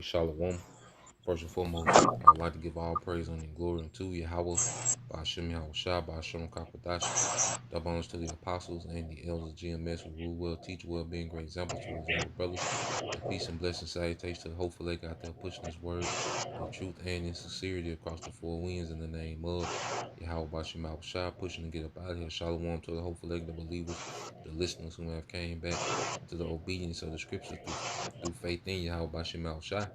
right, Shalom. First and foremost, I'd like to give all praise and glory unto Yahweh, Ba'ashem Yahweh Shai, Ba'ashem Kapadash. Double honors to the apostles and the elders of GMS who rule well, teach well, being great examples to his younger brothers. And peace and blessing salutations to the hopeful lake out there pushing his word in truth and in sincerity across the four winds in the name of Yahweh Ba'ashem Yahweh Shai, pushing to get up out of here. Shalom to the hopeful lake, the believers, the listeners who have came back to the obedience of the scriptures through faith in Yahweh Ba'ashem Yahweh Shai.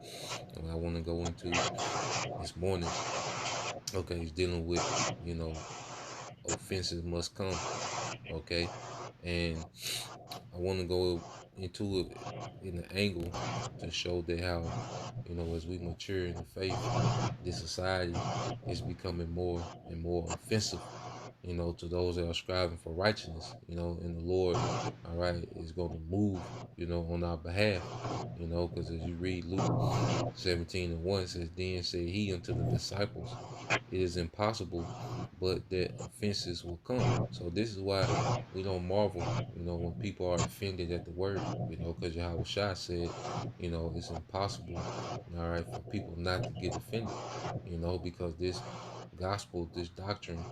And what I want to go into this morning, okay, is dealing with, you know, offenses must come, okay? And I want to go into it in an angle to show that how, as we mature in the faith, this society is becoming more and more offensive, to those that are striving for righteousness, and the Lord, all right, is going to move, on our behalf, because as you read Luke 17:1, it says, Then said he unto the disciples, It is impossible, but that offenses will come. So this is why we don't marvel, when people are offended at the word, because Yahweh Shai said, it's impossible, all right, for people not to get offended, because this gospel, this doctrine,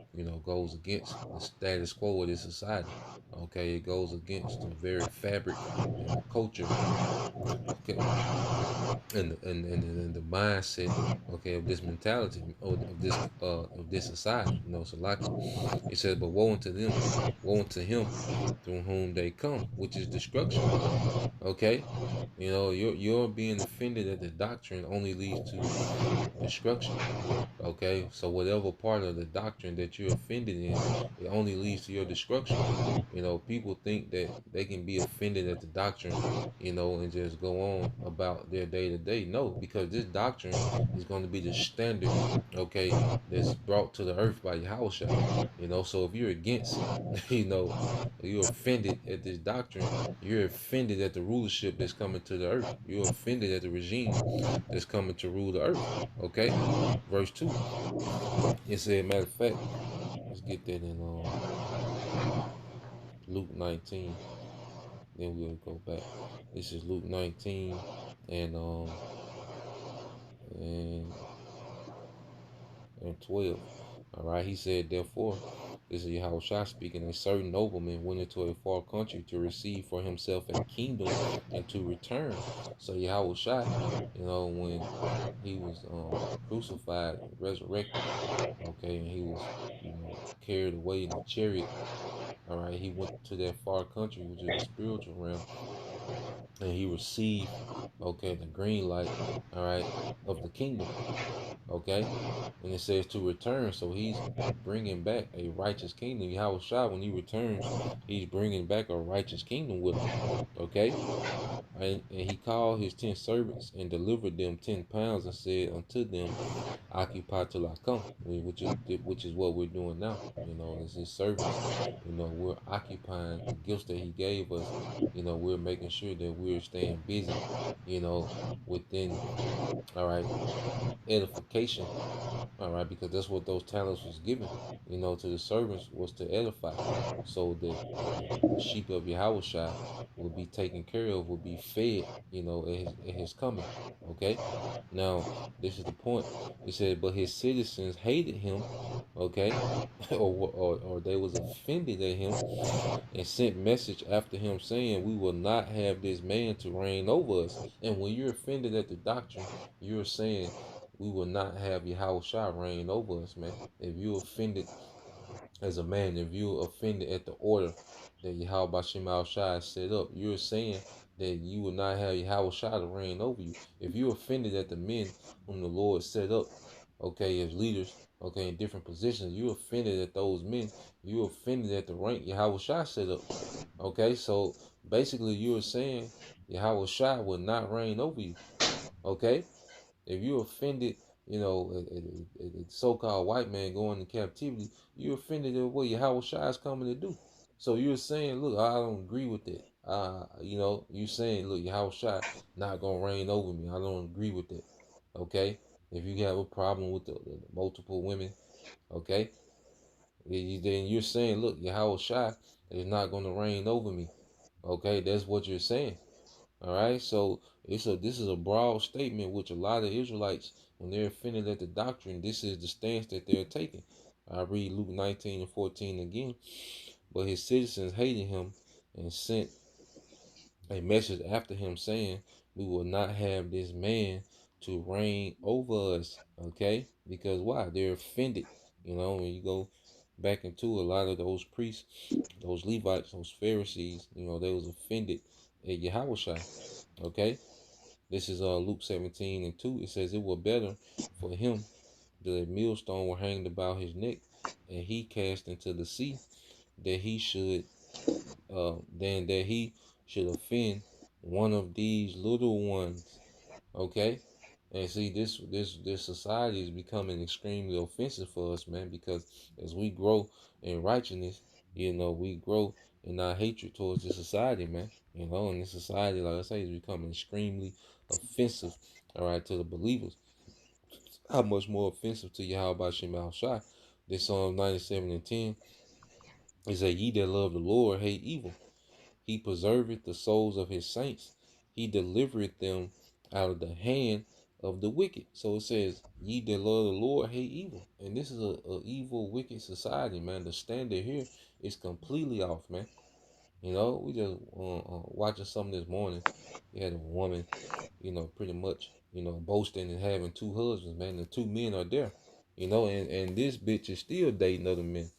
goes against the status quo of this society. Okay, it goes against the very fabric and the culture, okay, and the mindset, okay, of this mentality of this society, Salaki. It says, but woe unto them, woe unto him through whom they come, which is destruction. Okay, you're being offended at the doctrine only leads to destruction. Okay, so whatever part of the doctrine that you're offended in, it only leads to your destruction. People think that they can be offended at the doctrine, and just go on about their day to day. No, because this doctrine is going to be the standard, okay, that's brought to the earth by Yahushua. So if you're against it, you're offended at this doctrine, you're offended at the rulership that's coming to the earth. You're offended at the regime that's coming to rule the earth. Okay? Verse 2. It said, matter of fact, let's get that in Luke 19. Then we'll go back. This is Luke 19 and and and 12. All right, he said, therefore, this is Yahushua speaking, a certain nobleman went into a far country to receive for himself a kingdom and to return. So Yahushua, when he was crucified and resurrected, okay, and he was, carried away in the chariot, all right, he went to that far country, which is the spiritual realm, and he received, okay, the green light, all right, of the kingdom, okay, and it says to return, so he's bringing back a righteous kingdom. Yahweh Shai, when he returns, he's bringing back a righteous kingdom with him, okay, and he called his 10 servants and delivered them 10 pounds and said unto them, occupy till I come, which is what we're doing now, as his servants, we're occupying the gifts that he gave us, we're making sure that we're staying busy, within, all right, edification, all right, because that's what those talents was given, to the servants, was to edify, so that the sheep of Yahushua will be taken care of, will be fed, at his coming. Okay. Now, this is the point. It said, but his citizens hated him, okay, or they was offended at him and sent message after him saying, we will not have this man to reign over us. And when you're offended at the doctrine, you're saying we will not have Yahushua reign over us, man. If you're offended as a man, if you're offended at the order that Yahweh Bashim Shai set up, you're saying that you will not have Yahweh Shai to reign over you. If you're offended at the men whom the Lord set up, okay, as leaders, okay, in different positions, you're offended at those men, you're offended at the rank Yahweh Shai set up. Okay, so basically you're saying Yahweh Shai will not reign over you. Okay? If you're offended, a so-called white man going to captivity, you're offended at what Yahweh Shai is coming to do. So you're saying, look, I don't agree with that. You're saying, look, Yahweh Shai not going to reign over me. I don't agree with that. Okay? If you have a problem with the multiple women, okay, then you're saying, look, Yahweh Shai is not going to reign over me. Okay? That's what you're saying. All right, so this is a broad statement which a lot of Israelites, when they're offended at the doctrine, this is the stance that they're taking. I read Luke 19:14 again. But his citizens hated him and sent a message after him saying, "We will not have this man to reign over us." Okay, because why? They're offended. When you go back into a lot of those priests, those Levites, those Pharisees, they was offended at Yahushua. Okay, this is Luke 17:2. It says, "It were better for him that a millstone were hanged about his neck, and he cast into the sea, that he should than that he should offend one of these little ones." Okay, and see, this society is becoming extremely offensive for us, man. Because as we grow in righteousness, we grow in our hatred towards this society, man. And this society, like I say, is becoming extremely offensive. All right, to the believers. How much more offensive to Yahweh Shem Shai? This Psalm 97:10 is that ye that love the Lord hate evil. He preserveth the souls of his saints. He delivereth them out of the hand of the wicked. So it says, ye that love the Lord hate evil. And this is a evil, wicked society, man. The standard here is completely off, man. We just watching something this morning. You had a woman, pretty much, boasting and having two husbands, man. The two men are there, and this bitch is still dating other men,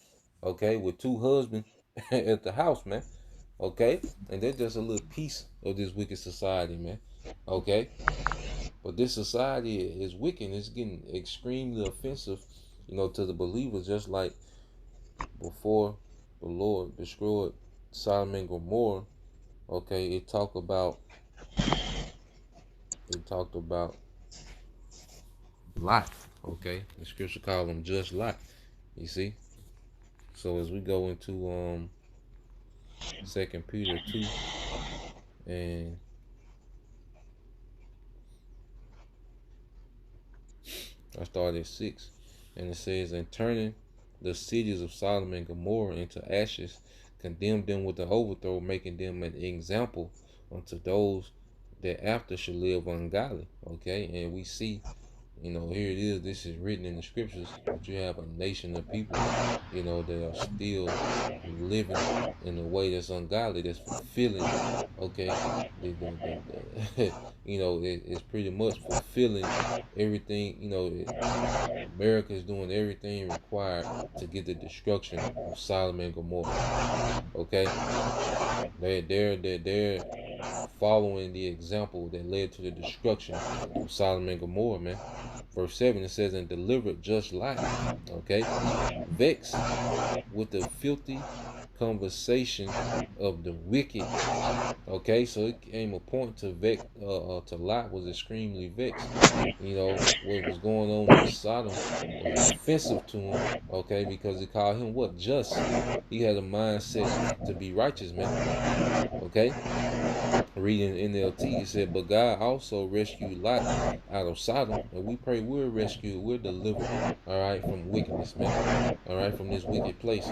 okay, with two husbands at the house, man. Okay, and that's just a little piece of this wicked society, man. Okay, but this society is wicked. And it's getting extremely offensive, to the believers. Just like before the Lord destroyed Sodom and Gomorrah. Okay, it talked about Lot. Okay, the scripture called him just Lot. You see. So as we go into 2 Peter 2, and I started at 6, and it says, "And turning the cities of Sodom and Gomorrah into ashes, condemned them with the overthrow, making them an example unto those that after should live ungodly." Okay, and we see, here it is. This is written in the scriptures that you have a nation of people, that are still living in a way that's ungodly, that's fulfilling. Okay, the it's pretty much fulfilling everything. America is doing everything required to get the destruction of Sodom and Gomorrah. Okay, they're following the example that led to the destruction of Sodom and Gomorrah, man. Verse 7, it says, "And delivered just Lot." Okay, vexed with the filthy conversation of the wicked. Okay, so it came a point to Lot was extremely vexed. What was going on in Sodom was offensive to him. Okay, because he called him what? Just. He had a mindset to be righteous, man. Okay, reading NLT, it said, "But God also rescued Lot out of Sodom, and we pray we're rescued, we're delivered, all right, from wickedness, man, all right, from this wicked place,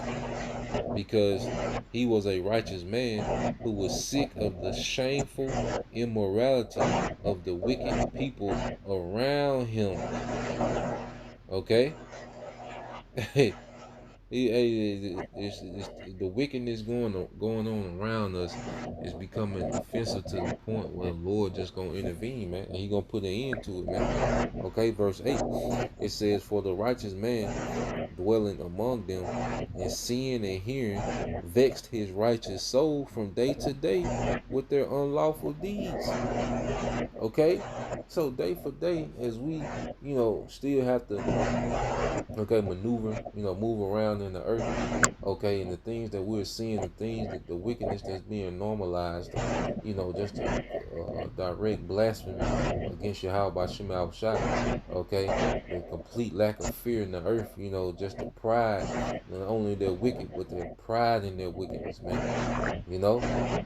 because he was a righteous man who was sick of the shameful immorality of the wicked people around him." Okay, the wickedness going on around us is becoming offensive to the point where the Lord just gonna intervene, man, and He gonna put an end to it, man. Okay, verse 8, it says, "For the righteous man dwelling among them, and seeing and hearing, vexed his righteous soul from day to day with their unlawful deeds." Okay, so day for day, as we still have to maneuver, move around in the earth. Okay, and the things that we're seeing, the things that the wickedness that's being normalized, just a direct blasphemy against Yahweh by Shema Shai. Okay, the complete lack of fear in the earth, just the pride, not only their wicked, but their pride in their wickedness, man. You know,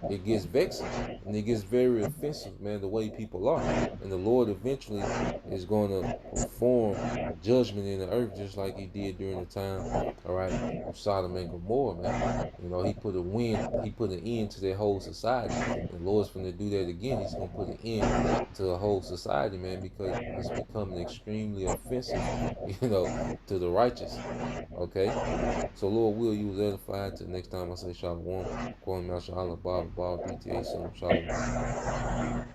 it gets vexing and it gets very offensive, man, the way people are. And the Lord eventually is going to perform judgment in the earth just like he did during the time, all right, of Sodom and Gomorrah, man. He put an end to their whole society. And the Lord's going to do that again. He's going to put an end to the whole society, man, because it's becoming extremely offensive, to the righteous. Okay? So Lord will you was edified till next time I say Shalom. Kwame Mashallah Baba Baba DTA Shalom.